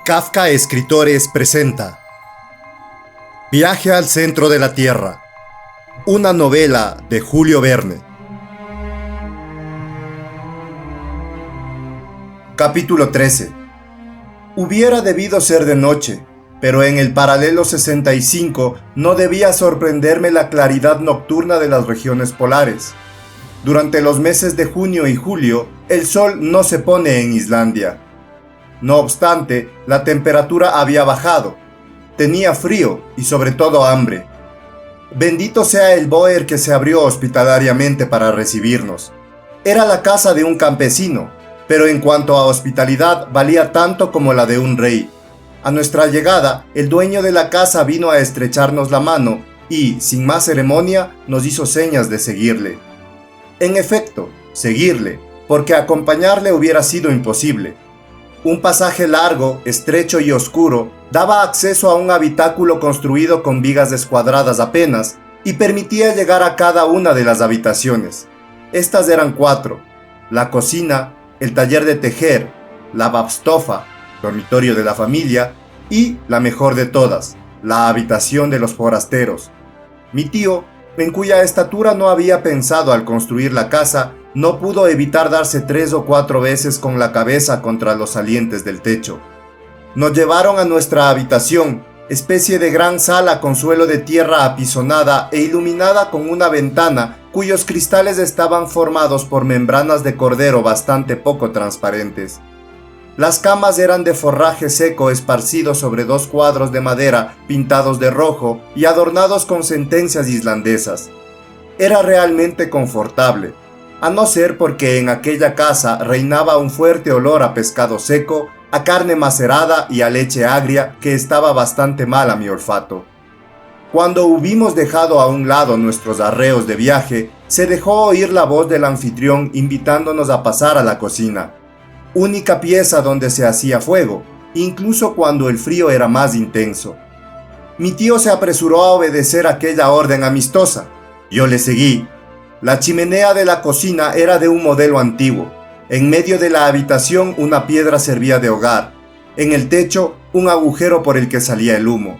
Kafka Escritores presenta Viaje al centro de la Tierra, una novela de Julio Verne. Capítulo 13. Hubiera debido ser de noche, pero en el paralelo 65 no debía sorprenderme la claridad nocturna de las regiones polares. Durante los meses de junio y julio, el sol no se pone en Islandia. No obstante, la temperatura había bajado. Tenía frío y sobre todo hambre. Bendito sea el bóer que se abrió hospitalariamente para recibirnos. Era la casa de un campesino, pero en cuanto a hospitalidad valía tanto como la de un rey. A nuestra llegada, el dueño de la casa vino a estrecharnos la mano y, sin más ceremonia, nos hizo señas de seguirle. En efecto, seguirle, porque acompañarle hubiera sido imposible. Un pasaje largo, estrecho y oscuro daba acceso a un habitáculo construido con vigas descuadradas apenas y permitía llegar a cada una de las habitaciones. Estas eran 4: la cocina, el taller de tejer, la babstofa, dormitorio de la familia, y, la mejor de todas, la habitación de los forasteros. Mi tío, en cuya estatura no había pensado al construir la casa, no pudo evitar darse 3 o 4 veces con la cabeza contra los salientes del techo. Nos llevaron a nuestra habitación, especie de gran sala con suelo de tierra apisonada e iluminada con una ventana cuyos cristales estaban formados por membranas de cordero bastante poco transparentes. Las camas eran de forraje seco esparcido sobre 2 cuadros de madera pintados de rojo y adornados con sentencias islandesas. Era realmente confortable, a no ser porque en aquella casa reinaba un fuerte olor a pescado seco, a carne macerada y a leche agria que estaba bastante mal a mi olfato. Cuando hubimos dejado a un lado nuestros arreos de viaje, se dejó oír la voz del anfitrión invitándonos a pasar a la cocina, única pieza donde se hacía fuego, incluso cuando el frío era más intenso. Mi tío se apresuró a obedecer aquella orden amistosa. Yo le seguí. La chimenea de la cocina era de un modelo antiguo. En medio de la habitación una piedra servía de hogar. En el techo un agujero por el que salía el humo.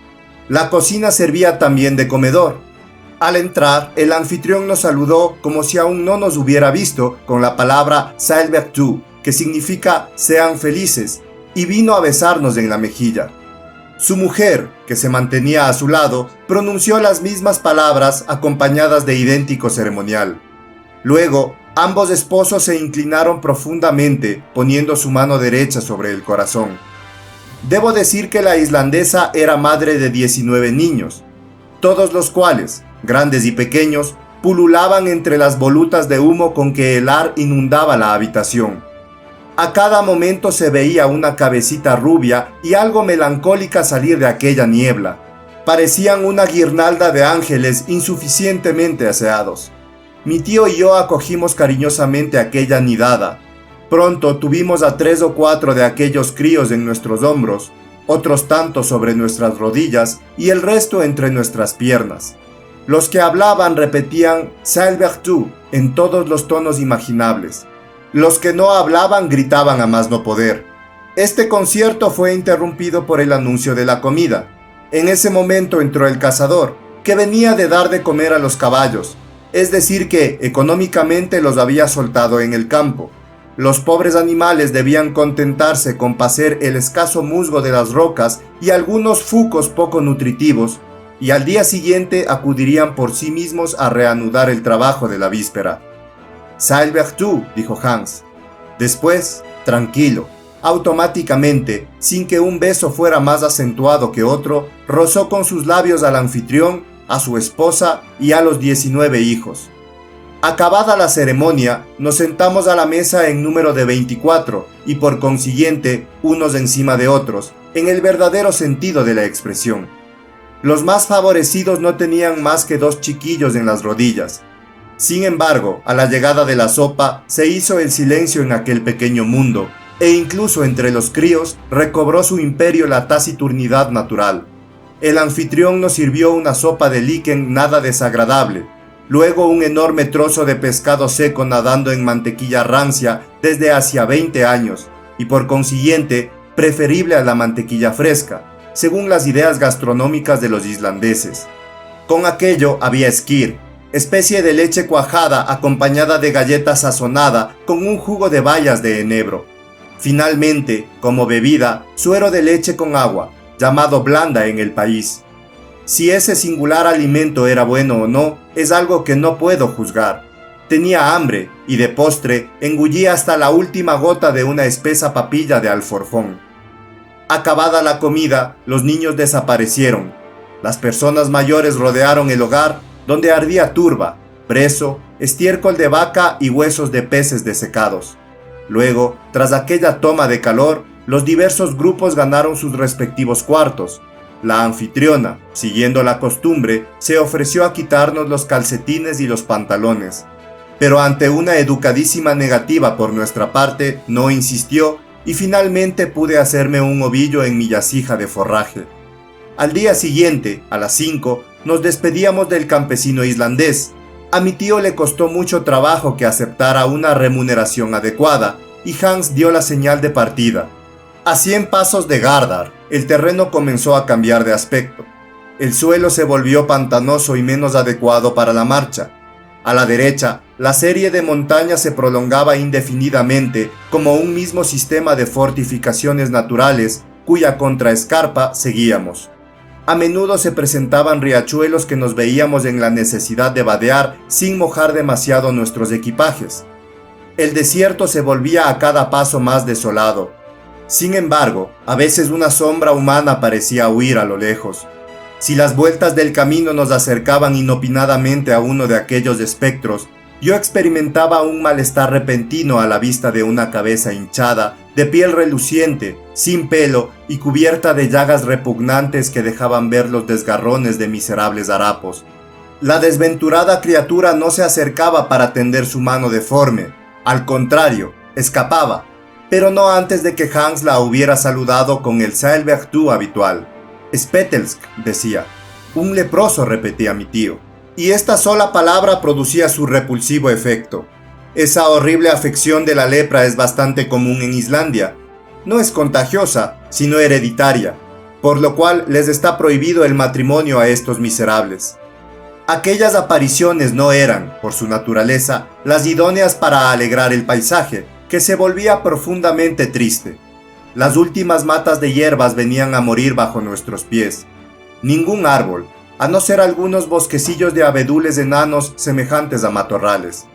La cocina servía también de comedor. Al entrar, el anfitrión nos saludó como si aún no nos hubiera visto con la palabra Sælbertu, que significa sean felices, y vino a besarnos en la mejilla. Su mujer, que se mantenía a su lado, pronunció las mismas palabras acompañadas de idéntico ceremonial. Luego, ambos esposos se inclinaron profundamente, poniendo su mano derecha sobre el corazón. Debo decir que la islandesa era madre de 19 niños, todos los cuales, grandes y pequeños, pululaban entre las volutas de humo con que el ar inundaba la habitación. A cada momento se veía una cabecita rubia y algo melancólica salir de aquella niebla. Parecían una guirnalda de ángeles insuficientemente aseados. Mi tío y yo acogimos cariñosamente aquella nidada. Pronto tuvimos a 3 o 4 de aquellos críos en nuestros hombros, otros tantos sobre nuestras rodillas y el resto entre nuestras piernas. Los que hablaban repetían Sælbertu en todos los tonos imaginables. Los que no hablaban gritaban a más no poder. Este concierto fue interrumpido por el anuncio de la comida. En ese momento entró el cazador, que venía de dar de comer a los caballos, es decir que económicamente los había soltado en el campo. Los pobres animales debían contentarse con pacer el escaso musgo de las rocas y algunos fucos poco nutritivos, y al día siguiente acudirían por sí mismos a reanudar el trabajo de la víspera. Sælbertu, dijo Hans. Después, tranquilo, automáticamente, sin que un beso fuera más acentuado que otro, rozó con sus labios al anfitrión, a su esposa y a los 19 hijos. Acabada la ceremonia, nos sentamos a la mesa en número de 24 y por consiguiente, unos encima de otros, en el verdadero sentido de la expresión. Los más favorecidos no tenían más que 2 chiquillos en las rodillas. Sin embargo, a la llegada de la sopa, se hizo el silencio en aquel pequeño mundo, e incluso entre los críos recobró su imperio la taciturnidad natural. El anfitrión nos sirvió una sopa de líquen nada desagradable, luego un enorme trozo de pescado seco nadando en mantequilla rancia desde hacía 20 años, y por consiguiente, preferible a la mantequilla fresca, según las ideas gastronómicas de los islandeses. Con aquello había skyr, especie de leche cuajada acompañada de galleta sazonada con un jugo de bayas de enebro. Finalmente, como bebida, suero de leche con agua, llamado blanda en el país. Si ese singular alimento era bueno o no, es algo que no puedo juzgar. Tenía hambre y de postre engullí hasta la última gota de una espesa papilla de alforfón. Acabada la comida, los niños desaparecieron. Las personas mayores rodearon el hogar, donde ardía turba, brezo, estiércol de vaca y huesos de peces desecados. Luego, tras aquella toma de calor, los diversos grupos ganaron sus respectivos cuartos. La anfitriona, siguiendo la costumbre, se ofreció a quitarnos los calcetines y los pantalones. Pero ante una educadísima negativa por nuestra parte, no insistió y finalmente pude hacerme un ovillo en mi yacija de forraje. Al día siguiente, a las 5, nos despedíamos del campesino islandés. A mi tío le costó mucho trabajo que aceptara una remuneración adecuada y Hans dio la señal de partida. A 100 pasos de Gardar, el terreno comenzó a cambiar de aspecto. El suelo se volvió pantanoso y menos adecuado para la marcha. A la derecha, la serie de montañas se prolongaba indefinidamente como un mismo sistema de fortificaciones naturales cuya contraescarpa seguíamos. A menudo se presentaban riachuelos que nos veíamos en la necesidad de vadear sin mojar demasiado nuestros equipajes. El desierto se volvía a cada paso más desolado. Sin embargo, a veces una sombra humana parecía huir a lo lejos. Si las vueltas del camino nos acercaban inopinadamente a uno de aquellos espectros, yo experimentaba un malestar repentino a la vista de una cabeza hinchada, de piel reluciente, sin pelo y cubierta de llagas repugnantes que dejaban ver los desgarrones de miserables harapos. La desventurada criatura no se acercaba para tender su mano deforme, al contrario, escapaba, pero no antes de que Hans la hubiera saludado con el Sailbertu habitual. Spetelsk, decía. Un leproso, repetía mi tío. Y esta sola palabra producía su repulsivo efecto. Esa horrible afección de la lepra es bastante común en Islandia. No es contagiosa, sino hereditaria, por lo cual les está prohibido el matrimonio a estos miserables. Aquellas apariciones no eran, por su naturaleza, las idóneas para alegrar el paisaje, que se volvía profundamente triste. Las últimas matas de hierbas venían a morir bajo nuestros pies. Ningún árbol, a no ser algunos bosquecillos de abedules enanos semejantes a matorrales.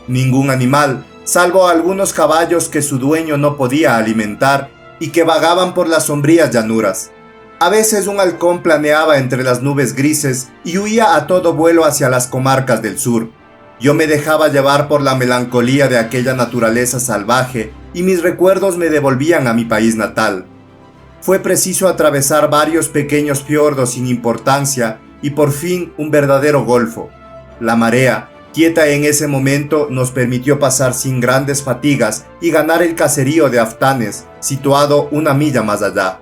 Ningún animal, salvo algunos caballos que su dueño no podía alimentar y que vagaban por las sombrías llanuras. A veces un halcón planeaba entre las nubes grises y huía a todo vuelo hacia las comarcas del sur. Yo me dejaba llevar por la melancolía de aquella naturaleza salvaje y mis recuerdos me devolvían a mi país natal. Fue preciso atravesar varios pequeños fiordos sin importancia y por fin un verdadero golfo. La marea, quieta en ese momento, nos permitió pasar sin grandes fatigas y ganar el caserío de Aftanes, situado una milla más allá.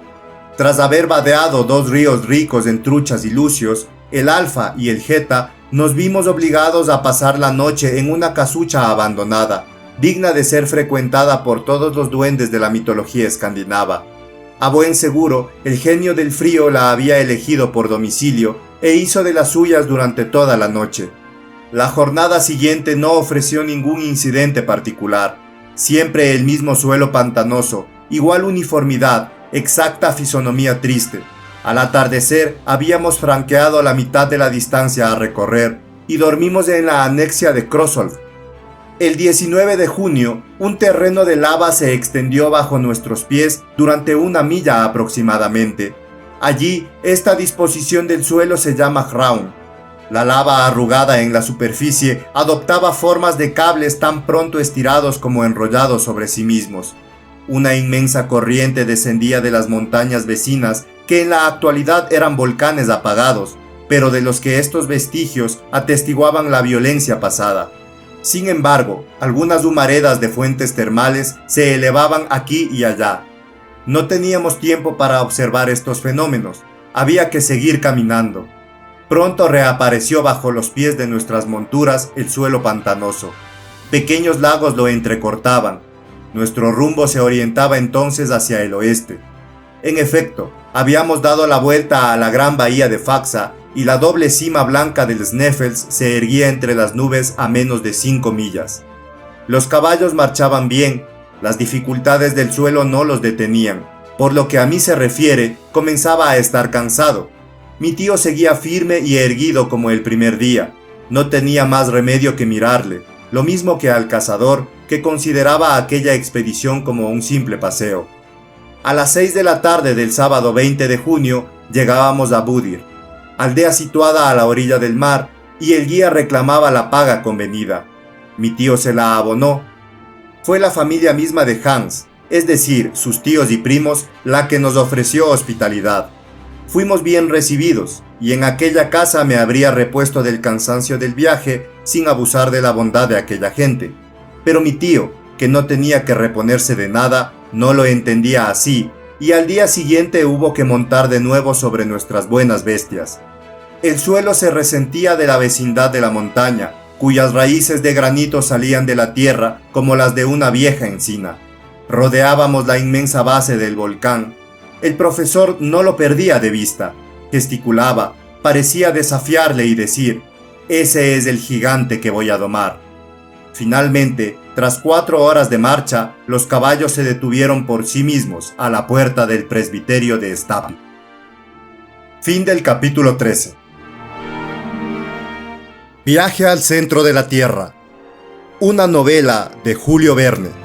Tras haber vadeado dos ríos ricos en truchas y lucios, el Alfa y el Geta, nos vimos obligados a pasar la noche en una casucha abandonada, digna de ser frecuentada por todos los duendes de la mitología escandinava. A buen seguro, el genio del frío la había elegido por domicilio e hizo de las suyas durante toda la noche. La jornada siguiente no ofreció ningún incidente particular. Siempre el mismo suelo pantanoso, igual uniformidad, exacta fisonomía triste. Al atardecer habíamos franqueado la mitad de la distancia a recorrer y dormimos en la anexia de Krossolf. El 19 de junio, un terreno de lava se extendió bajo nuestros pies durante una milla aproximadamente. Allí, esta disposición del suelo se llama hraun. La lava arrugada en la superficie adoptaba formas de cables tan pronto estirados como enrollados sobre sí mismos. Una inmensa corriente descendía de las montañas vecinas que en la actualidad eran volcanes apagados, pero de los que estos vestigios atestiguaban la violencia pasada. Sin embargo, algunas humaredas de fuentes termales se elevaban aquí y allá. No teníamos tiempo para observar estos fenómenos, había que seguir caminando. Pronto reapareció bajo los pies de nuestras monturas el suelo pantanoso. Pequeños lagos lo entrecortaban. Nuestro rumbo se orientaba entonces hacia el oeste. En efecto, habíamos dado la vuelta a la gran bahía de Faxa y la doble cima blanca del Sneffels se erguía entre las nubes a menos de 5 millas. Los caballos marchaban bien, las dificultades del suelo no los detenían. Por lo que a mí se refiere, comenzaba a estar cansado. Mi tío seguía firme y erguido como el primer día. No tenía más remedio que mirarle, lo mismo que al cazador, que consideraba aquella expedición como un simple paseo. A las 6 de la tarde del sábado 20 de junio llegábamos a Budir, aldea situada a la orilla del mar, y el guía reclamaba la paga convenida. Mi tío se la abonó. Fue la familia misma de Hans, es decir, sus tíos y primos, la que nos ofreció hospitalidad. Fuimos bien recibidos, y en aquella casa me habría repuesto del cansancio del viaje sin abusar de la bondad de aquella gente. Pero mi tío, que no tenía que reponerse de nada, no lo entendía así, y al día siguiente hubo que montar de nuevo sobre nuestras buenas bestias. El suelo se resentía de la vecindad de la montaña, cuyas raíces de granito salían de la tierra como las de una vieja encina. Rodeábamos la inmensa base del volcán. El profesor no lo perdía de vista. Gesticulaba, parecía desafiarle y decir: «Ese es el gigante que voy a domar». Finalmente, tras 4 horas de marcha, los caballos se detuvieron por sí mismos a la puerta del presbiterio de Stapi. Fin del capítulo 13. Viaje al centro de la Tierra. Una novela de Julio Verne.